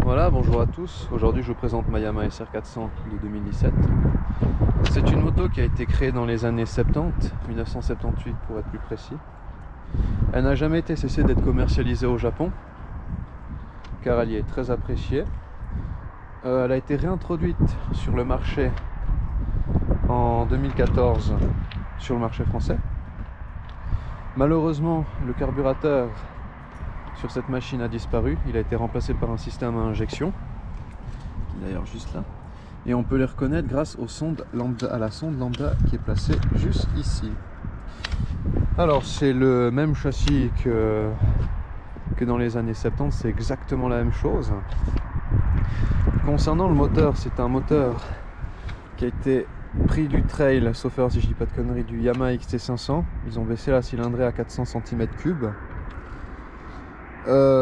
Voilà, bonjour à tous. Aujourd'hui, je vous présente ma Yamaha SR400 de 2017. C'est une moto qui a été créée dans les années 70, 1978 pour être plus précis. Elle n'a jamais été cessée d'être commercialisée au Japon, car elle y est très appréciée. Elle a été réintroduite sur le marché en 2014 sur le marché français. Malheureusement, le carburateur sur cette machine a disparu. Il a été remplacé par un système à injection, qui est d'ailleurs juste là. Et on peut les reconnaître grâce aux sondes lambda, à la sonde lambda qui est placée juste ici. Alors c'est le même châssis que dans les années 70, c'est exactement la même chose. Concernant le moteur, c'est un moteur qui a été pris du trail, sauf erreur si je dis pas de conneries, du Yamaha XT500. Ils ont baissé la cylindrée à 400 cm3.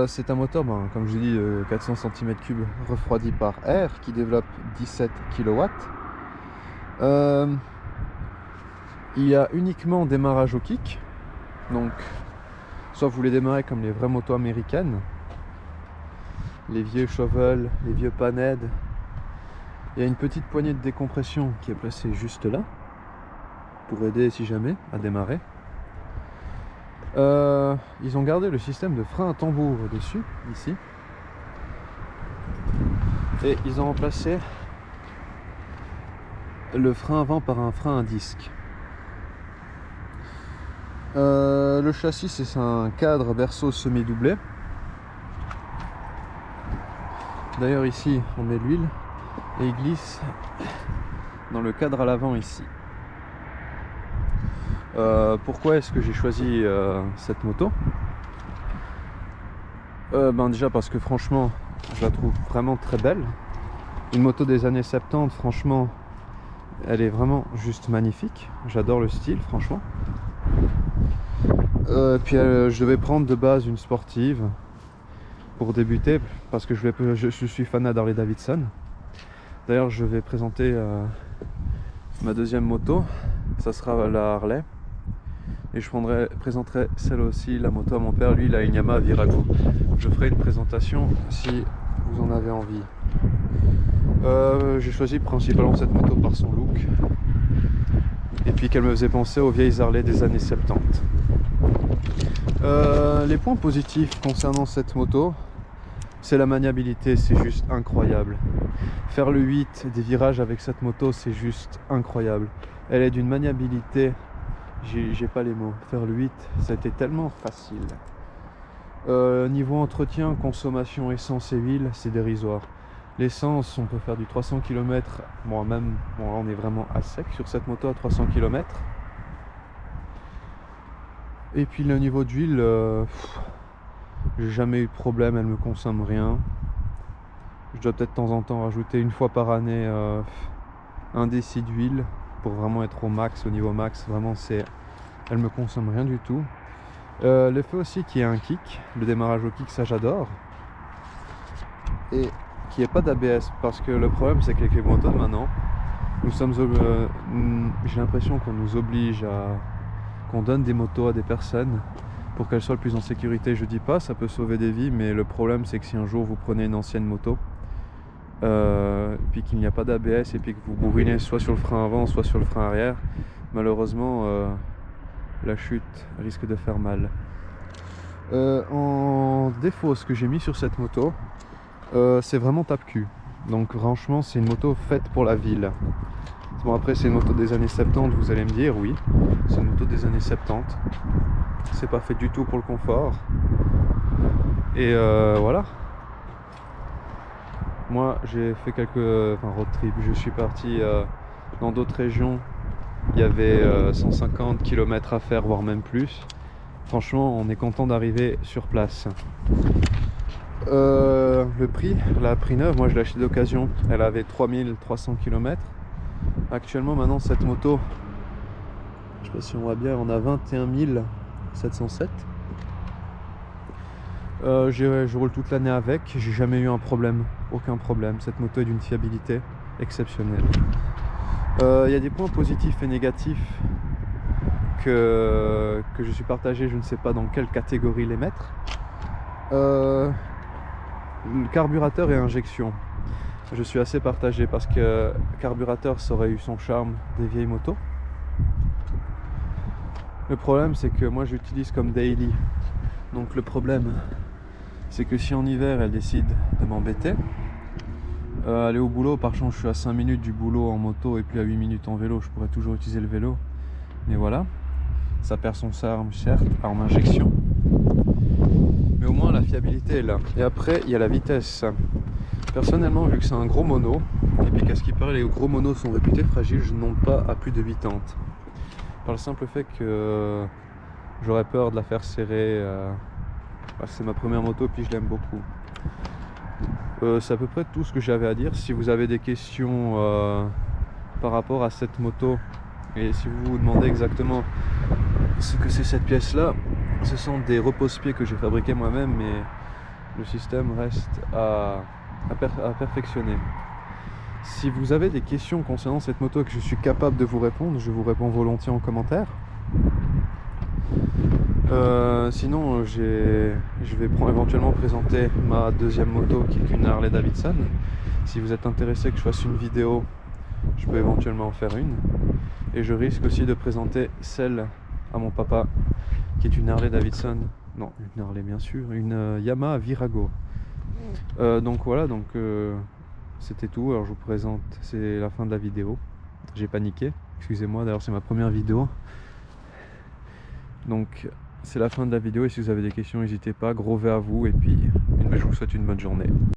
C'est un moteur, comme je dis, 400 cm3 refroidi par air qui développe 17 kW. Il y a uniquement démarrage au kick, donc soit vous les démarrez comme les vraies motos américaines, les vieux Chauvel, les vieux Panhead. Il y a une petite poignée de décompression qui est placée juste là pour aider si jamais à démarrer. Ils ont gardé le système de frein à tambour dessus, ici, et ils ont remplacé le frein avant par un frein à disque. Le châssis, c'est un cadre berceau semi-doublé. D'ailleurs ici on met de l'huile et il glisse dans le cadre à l'avant ici. Pourquoi est-ce que j'ai choisi cette moto? Déjà parce que franchement je la trouve vraiment très belle. Une moto des années 70, franchement elle est vraiment juste magnifique. J'adore le style, franchement. Puis je devais prendre de base une sportive pour débuter parce que je suis fan d'Harley Davidson. D'ailleurs je vais présenter ma deuxième moto, ça sera la Harley. Et je présenterai celle aussi, la moto à mon père. Lui il a une Yamaha Virago. Je ferai une présentation si vous en avez envie. J'ai choisi principalement cette moto par son look et puis qu'elle me faisait penser aux vieilles Harley des années 70. Les points positifs concernant cette moto, c'est la maniabilité, c'est juste incroyable. Faire le 8 des virages avec cette moto, c'est juste incroyable. Elle est d'une maniabilité, j'ai pas les mots. Faire le 8, c'était tellement facile. Niveau entretien, consommation essence et huile, c'est dérisoire. L'essence, on peut faire du 300 km. Là on est vraiment à sec sur cette moto à 300 km. Et puis le niveau d'huile, j'ai jamais eu de problème, elle me consomme rien. Je dois peut-être de temps en temps rajouter une fois par année un déci d'huile pour vraiment être au max, au niveau max. Vraiment elle me consomme rien du tout. Le fait aussi qu'il y ait un kick, le démarrage au kick, ça j'adore. Et qu'il n'y ait pas d'ABS, parce que le problème c'est qu'avec les motos de maintenant, j'ai l'impression qu'on nous oblige qu'on donne des motos à des personnes pour qu'elles soient le plus en sécurité. Je dis pas, ça peut sauver des vies, mais le problème c'est que si un jour vous prenez une ancienne moto, puis qu'il n'y a pas d'ABS et puis que vous bourrinez soit sur le frein avant, soit sur le frein arrière, malheureusement la chute risque de faire mal. En défaut, ce que j'ai mis sur cette moto, c'est vraiment tape-cul. Donc franchement c'est une moto faite pour la ville. Bon, après c'est une moto des années 70, vous allez me dire, oui, c'est une moto des années 70. C'est pas fait du tout pour le confort. Et voilà. Moi j'ai fait quelques road trip, je suis parti dans d'autres régions. Il y avait 150 km à faire, voire même plus. Franchement on est content d'arriver sur place. Le prix, la prix neuve, moi je l'ai acheté d'occasion, elle avait 3300 km. Actuellement maintenant cette moto, je sais pas si on voit bien, on a 21 707. Je roule toute l'année avec, j'ai jamais eu un problème, aucun problème. Cette moto est d'une fiabilité exceptionnelle. Il y a des points positifs et négatifs que je suis partagé, je ne sais pas dans quelle catégorie les mettre. Carburateur et injection. Je suis assez partagé parce que carburateur, ça aurait eu son charme des vieilles motos. Le problème, c'est que moi j'utilise comme daily. Donc le problème, c'est que si en hiver elle décide de m'embêter, aller au boulot, par chance je suis à 5 minutes du boulot en moto et puis à 8 minutes en vélo, je pourrais toujours utiliser le vélo. Mais voilà, ça perd son charme certes en injection. Mais au moins la fiabilité est là. Et après, il y a la vitesse. Personnellement, vu que c'est un gros mono, et puis qu'à ce qui paraît les gros monos sont réputés fragiles, je ne monte pas à plus de 80. Par le simple fait que j'aurais peur de la faire serrer. C'est ma première moto, puis je l'aime beaucoup. C'est à peu près tout ce que j'avais à dire. Si vous avez des questions par rapport à cette moto, et si vous vous demandez exactement ce que c'est cette pièce là, ce sont des repose-pieds que j'ai fabriqués moi-même, mais le système reste à perfectionner. Si vous avez des questions concernant cette moto et que je suis capable de vous répondre, je vous réponds volontiers en commentaire. Sinon, je vais éventuellement présenter ma deuxième moto qui est une Harley Davidson. Si vous êtes intéressé que je fasse une vidéo, je peux éventuellement en faire une. Et je risque aussi de présenter celle à mon papa qui est une Harley Davidson. Non, une Harley bien sûr, une Yamaha Virago. Donc voilà, c'était tout. Alors je vous présente, c'est la fin de la vidéo. J'ai paniqué, excusez-moi, d'ailleurs c'est ma première vidéo. Donc c'est la fin de la vidéo et si vous avez des questions n'hésitez pas, gros V à vous et puis je vous souhaite une bonne journée.